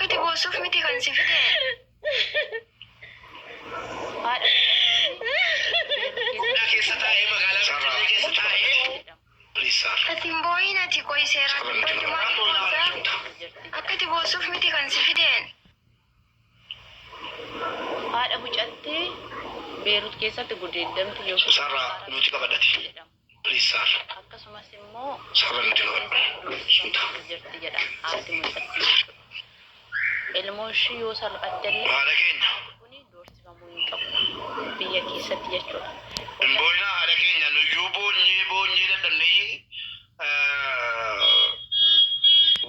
akkati boosuuf miti kan si fide. Atiin booyin ati qoy seeraan akkati boosuuf miti kan si fideen. Haadha mucattee Beerut keessatti gudeeddamtu yookiin sarara nuti qabadati. Please akkasumas immoo sarara nuti qabadati. jirti jedha haati mucattee. Ilmooshii yoo salphattellee haadha keenya kuni doorsifamuu hin qabu biyya keessatti jechuudha. Boyna haadha keenya nuyyuu boonyee dadhabnee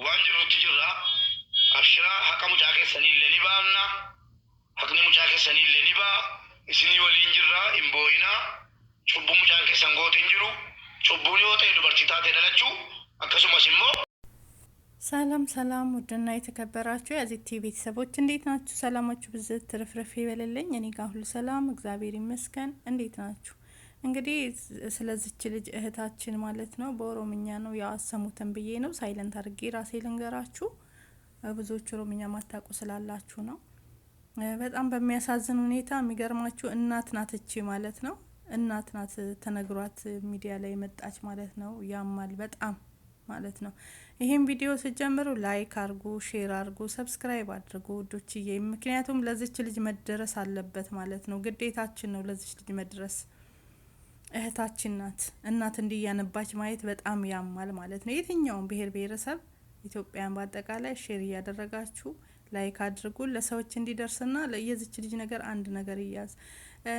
waan jirutti jirra. Abshiraa haqa mucaa keessanii illee ni baafna. Haqni mucaa keessanii illee ni ba'a. Isinii waliin jirra hin booyina. Cubbuu mucaan keessan goote hin jiru. Cubbuun yoo ta'e dubartii taatee dhalachuu akkasumas immoo ሰላም ውድና የተከበራችሁ የአዚቲ ቤተሰቦች እንዴት ናችሁ? ሰላማችሁ ብዝት ትርፍርፍ ይበልልኝ። እኔ ጋር ሁሉ ሰላም እግዚአብሔር ይመስገን። እንዴት ናችሁ? እንግዲህ ስለዚች ልጅ እህታችን ማለት ነው በኦሮምኛ ነው ያሰሙትን ብዬ ነው ሳይለንት አድርጌ ራሴ ልንገራችሁ። ብዙዎች ኦሮምኛ ማታውቁ ስላላችሁ ነው። በጣም በሚያሳዝን ሁኔታ የሚገርማችሁ እናት ናት እቺ ማለት ነው። እናት ናት ተነግሯት ሚዲያ ላይ መጣች ማለት ነው። ያማል በጣም ማለት ነው። ይሄን ቪዲዮ ሲጀምሩ ላይክ አድርጉ፣ ሼር አድርጉ፣ ሰብስክራይብ አድርጉ ውዶችዬ። ምክንያቱም ለዚች ልጅ መደረስ አለበት ማለት ነው። ግዴታችን ነው ለዚች ልጅ መድረስ። እህታችን ናት። እናት እንዲያነባች ማየት በጣም ያማል ማለት ነው። የትኛውም ብሔር ብሔረሰብ ኢትዮጵያን በአጠቃላይ ሼር እያደረጋችሁ ላይክ አድርጉ ለሰዎች እንዲደርስና ለየዚች ልጅ ነገር አንድ ነገር ይያዝ።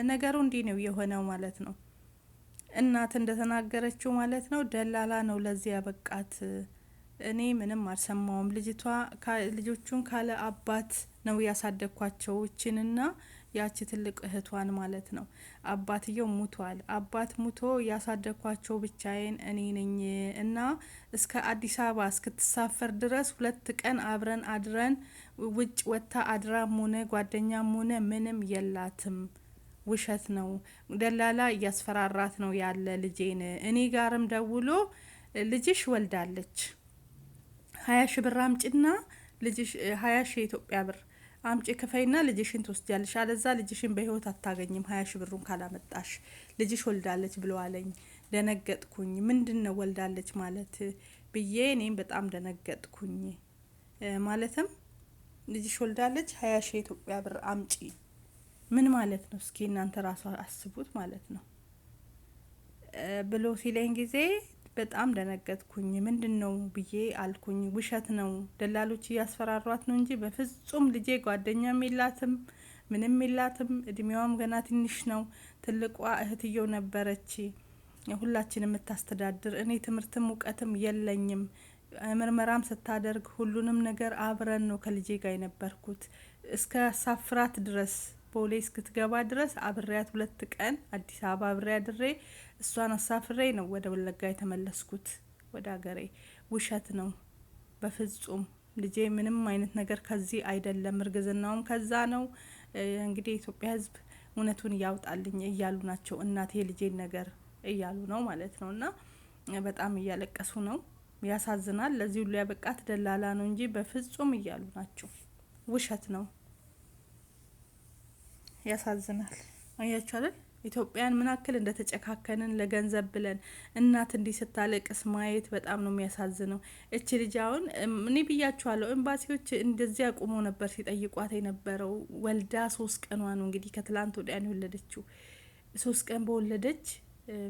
ነገሩ እንዲህ ነው የሆነው ማለት ነው። እናት እንደተናገረችው ማለት ነው ደላላ ነው ለዚህ ያበቃት። እኔ ምንም አልሰማውም። ልጆቹን ካለ አባት ነው ያሳደግኳቸው እቺንና ያቺ ትልቅ እህቷን ማለት ነው። አባትየው ሙቷል። አባት ሙቶ ያሳደግኳቸው ብቻዬን እኔ ነኝ እና እስከ አዲስ አበባ እስክትሳፈር ድረስ 2 ቀን አብረን አድረን ውጭ ወታ አድራም ሆነ ጓደኛም ሆነ ምንም የላትም። ውሸት ነው። ደላላ እያስፈራራት ነው ያለ ልጄን። እኔ ጋርም ደውሎ ልጅሽ ወልዳለች 20 ሺህ ብር አምጪና ልጅሽ 20 ሺህ የኢትዮጵያ ብር አምጪ ክፈይና ልጅሽን ትወስጃለሽ፣ አለዛ ልጅሽን በህይወት አታገኝም 20 ሺህ ብሩን ካላመጣሽ ልጅሽ ወልዳለች ብሎ አለኝ። ደነገጥኩኝ። ምንድነው ወልዳለች ማለት ብዬ እኔም በጣም ደነገጥኩኝ። ማለትም ልጅሽ ወልዳለች 20 ሺህ የኢትዮጵያ ብር አምጪ ምን ማለት ነው? እስኪ እናንተ ራሱ አስቡት ማለት ነው ብሎ ሲለኝ ጊዜ በጣም ደነገጥኩኝ። ምንድነው ብዬ አልኩኝ። ውሸት ነው ደላሎች እያስፈራሯት ነው እንጂ በፍጹም ልጄ ጓደኛም የላትም ምንም የላትም። እድሜዋም ገና ትንሽ ነው። ትልቋ እህትየው ነበረች ሁላችንም የምታስተዳድር። እኔ ትምህርትም እውቀትም የለኝም። ምርመራም ስታደርግ ሁሉንም ነገር አብረን ነው ከልጄ ጋር የነበርኩት እስከ ሳፍራት ድረስ ፖሊስ ክትገባ ድረስ አብሬያት 2 ቀን አዲስ አበባ አብሬ አድሬ እሷን አሳፍሬ ነው ወደ ወለጋ የተመለስኩት ወደ ሀገሬ። ውሸት ነው በፍጹም። ልጄ ምንም አይነት ነገር ከዚህ አይደለም። እርግዝናውም ከዛ ነው። እንግዲህ የኢትዮጵያ ሕዝብ እውነቱን ያውጣልኝ እያሉ ናቸው። እናቴ ልጄን ነገር እያሉ ነው ማለት ነው። እና በጣም እያለቀሱ ነው። ያሳዝናል። ለዚህ ሁሉ ያበቃት ደላላ ነው እንጂ በፍጹም እያሉ ናቸው። ውሸት ነው። ያሳዝናል። አያችሁ አይደል ኢትዮጵያን ምን አክል እንደተጨካከንን ለገንዘብ ብለን እናት እንዲህ ስታለቅስ ማየት በጣም ነው የሚያሳዝነው። እቺ ልጅ አሁን እኔ ብያችኋለሁ ኤምባሲዎች እንደዚህ አቁሞ ነበር ሲጠይቋት የነበረው። ወልዳ 3 ቀኗ ነው እንግዲህ ከትላንት ወዲያ ነው የወለደችው። 3 ቀን በወለደች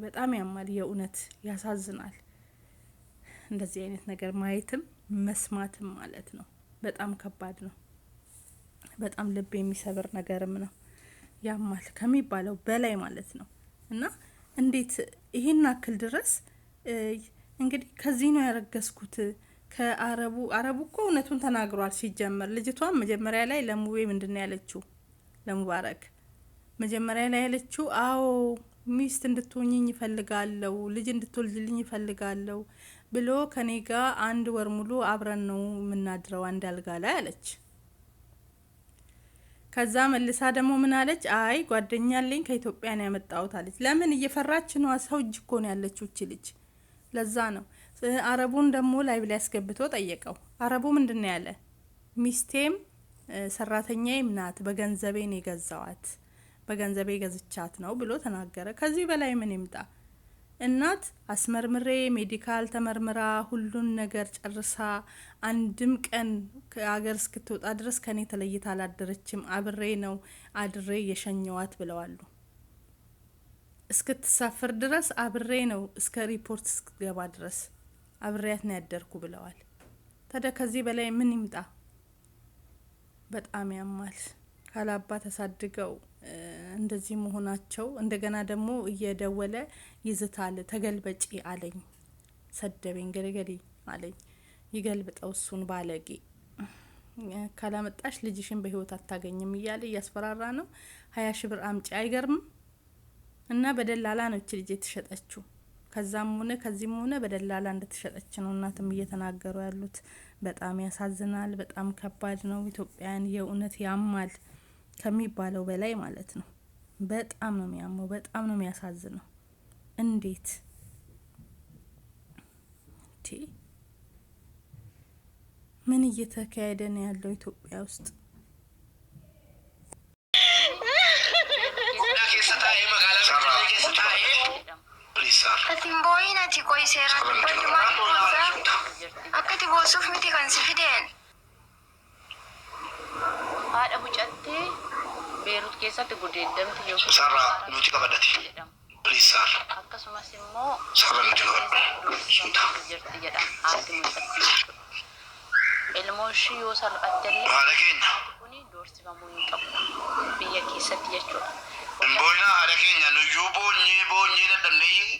በጣም ያማል። የእውነት ያሳዝናል። እንደዚህ አይነት ነገር ማየትም መስማትም ማለት ነው በጣም ከባድ ነው። በጣም ልብ የሚሰብር ነገርም ነው። ያማል ከሚባለው በላይ ማለት ነው። እና እንዴት ይሄን አክል ድረስ እንግዲህ ከዚህ ነው ያረገዝኩት ከአረቡ እኮ እውነቱን ተናግሯል። ሲጀመር ልጅቷን መጀመሪያ ላይ ለሙቤ ምንድነው ያለችው? ለሙባረክ መጀመሪያ ላይ ያለችው አዎ ሚስት እንድትሆኝኝ ይፈልጋለሁ፣ ልጅ እንድትወልድልኝ ይፈልጋለሁ ብሎ ከኔ ጋር 1 ወር ሙሉ አብረን ነው የምናድረው አንድ አልጋ ላይ አለች። ከዛ መልሳ ደግሞ ምን አለች? አይ ጓደኛ አለኝ ከኢትዮጵያ ነው ያመጣሁት አለች። ለምን እየፈራች ነው? ሰው እጅ እኮ ነው ያለችው እቺ ልጅ። ለዛ ነው አረቡን ደግሞ ላይ ብላ ያስገብቶ ጠየቀው። አረቡ ምንድነው ያለ? ሚስቴም ሰራተኛዬም ናት፣ በገንዘቤ ነው የገዛዋት፣ በገንዘቤ ገዝቻት ነው ብሎ ተናገረ። ከዚህ በላይ ምን ይምጣ? እናት አስመርምሬ ሜዲካል ተመርምራ ሁሉን ነገር ጨርሳ አንድም ቀን ከሀገር እስክትወጣ ድረስ ከኔ ተለይታ አላደረችም፣ አብሬ ነው አድሬ የሸኘዋት ብለዋሉ። እስክትሳፈር ድረስ አብሬ ነው፣ እስከ ሪፖርት እስክትገባ ድረስ አብሬያት ነው ያደርኩ ብለዋል። ታዲያ ከዚህ በላይ ምን ይምጣ? በጣም ያማል። ካላባ ተሳድገው እንደዚህ መሆናቸው። እንደገና ደግሞ እየደወለ ይዝታል። ተገልበጪ አለኝ፣ ሰደበኝ፣ ገለገሌ አለኝ። ይገልብጠው እሱን ባለጌ፣ ካላመጣሽ ልጅሽን በህይወት አታገኝም እያለ እያስፈራራ ነው። 20 ሺህ ብር አምጪ። አይገርምም? እና በደላላ ነው እቺ ልጅ የተሸጠችው። ከዛም ሆነ ከዚህም ሆነ በደላላ እንደተሸጠች ነው እናትም እየተናገሩ ያሉት። በጣም ያሳዝናል። በጣም ከባድ ነው። ኢትዮጵያን የእውነት ያማል ከሚባለው በላይ ማለት ነው። በጣም ነው የሚያመው። በጣም ነው የሚያሳዝነው። እንዴት ምን እየተካሄደ ነው ያለው ኢትዮጵያ ውስጥ? Asimboyin ati koy seeraan dubbadhu maal goota? Akka itti boosuuf miti kan si fideen. haadha mucattee Beerut keessatti gudeeddamti yookiin sarara nuti qabadhati. Please akkasumas immoo sarara nuti qabadhati. jirti jedha haati mucattii jechuudha. Ilmoo ishii yoo salphattellee haadha keenya kuni doorsifamuu hin qabu biyya keessatti jechuudha. Boyna haadha keenya nuyyuu boonyee dadhabnee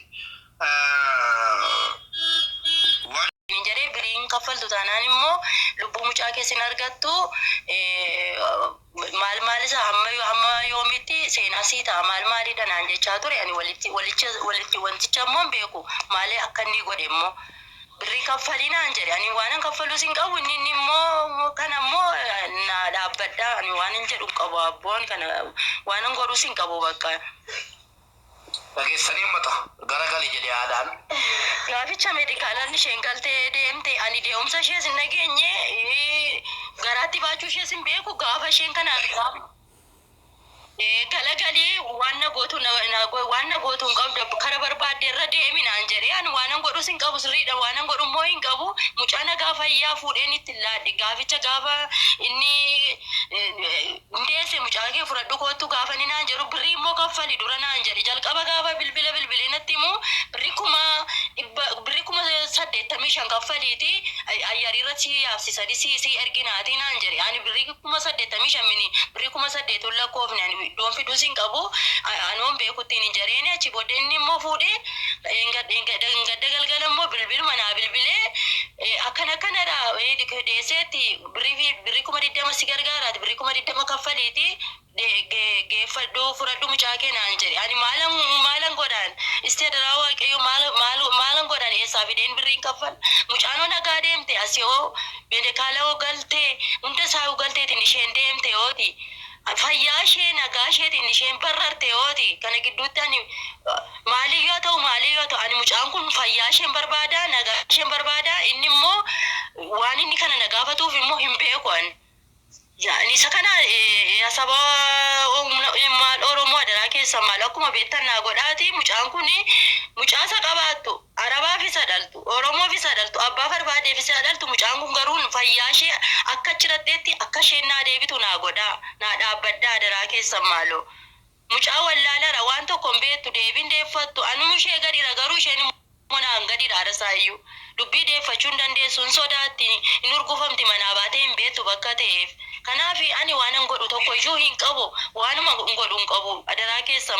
Injare biriin kaffaltu taanaan immoo lubbuu mucaa keessan argattu maal isa hamma yoomitti seenaa sii ta'a maalidha naan jechaa ture ani walitti wanticha immoo beeku maali akka inni godhe immoo birrii kaffalii naan jedhe ani waanan kaffaluu sin qabu inni immoo kana immoo na dhaabbadha ani waanan jedhu qabu abboon kana waanan godhuu sin qabu bakka. dhageessanii ummata garagali jedhe aadaan. Gaaficha meedikaalaan isheen galtee deemte ani deemumsa ishee sin nageenye garaatti baachuu ishee sin beeku gaafa isheen kanaan galagalii waan na gootu hin qabdu kara barbaadde irra deemi naan jedhee ani waanan godhu sin qabu sirriidha waanan godhu immoo hin qabu mucaana gaafa iyyaa fuudheen itti laadhe gaaficha gaafa inni ndeesse mucaa kee fudhadhu kootu gaafa ni naan jedhu birrii immoo kaffali dura naan jedhe jalqaba gaafa bilbilee natti immoo birrii kuma 85 kaffaliiti ayyaariirra si yaabsisanii si erginaati naan jedhe ani birrii kuma 85 mini birrii kuma 8 lakkoofne ani doon fiduu sin qabu anoon beekuttiin hin jareeni achi booddee inni immoo fuudhee gadda galgala immoo manaa bilbilee akkanadha deesseetti birrii kuma 20 si gargaaraati birrii kuma 20 kaffaliiti geeffadhu fudhadhu mucaa kee naan jedhe ani maalan godhaan isteedaraa waaqayyo maalan godhaan eessaa fideen birriin kaffal mucaanoo nagaa deemte asiyoo meedikaala galtee hunda isaa galteetiin isheen deemte yooti fayyaa ishee nagaa isheetiin isheen barrarte yooti kana gidduutti ani maaliyyoo ta'u ani mucaan kun fayyaa isheen barbaada nagaa isheen barbaada inni immoo waan inni kana nagaafatuuf immoo hin beeku ani isa kana saba maal Oromoo adaraa keessa maal akkuma beektan naa godhaati mucaan kun mucaa isa qabaattu Arabaaf isa dhaltu Oromoof isa dhaltu abbaa barbaadeef isa dhaltu mucaan kun garuu fayyaa ishee akka chiratteetti akka isheen naa deebitu naa godhaa naa dhaabbaddaa adaraa keessa maaloo mucaa wallaalara waan tokko hin beektu deebiin deeffattu anuma ishee gadiidha garuu isheen monaan gadiidha arasaayyuu dubbii deeffachuu hin dandeessuun sodaatti hin urgufamti manaa baatee hin beektu bakka ta'eef kanaaf ani waanan godhu tokko iyyuu hin qabu waanuma godhu hin qabu adaraa keessa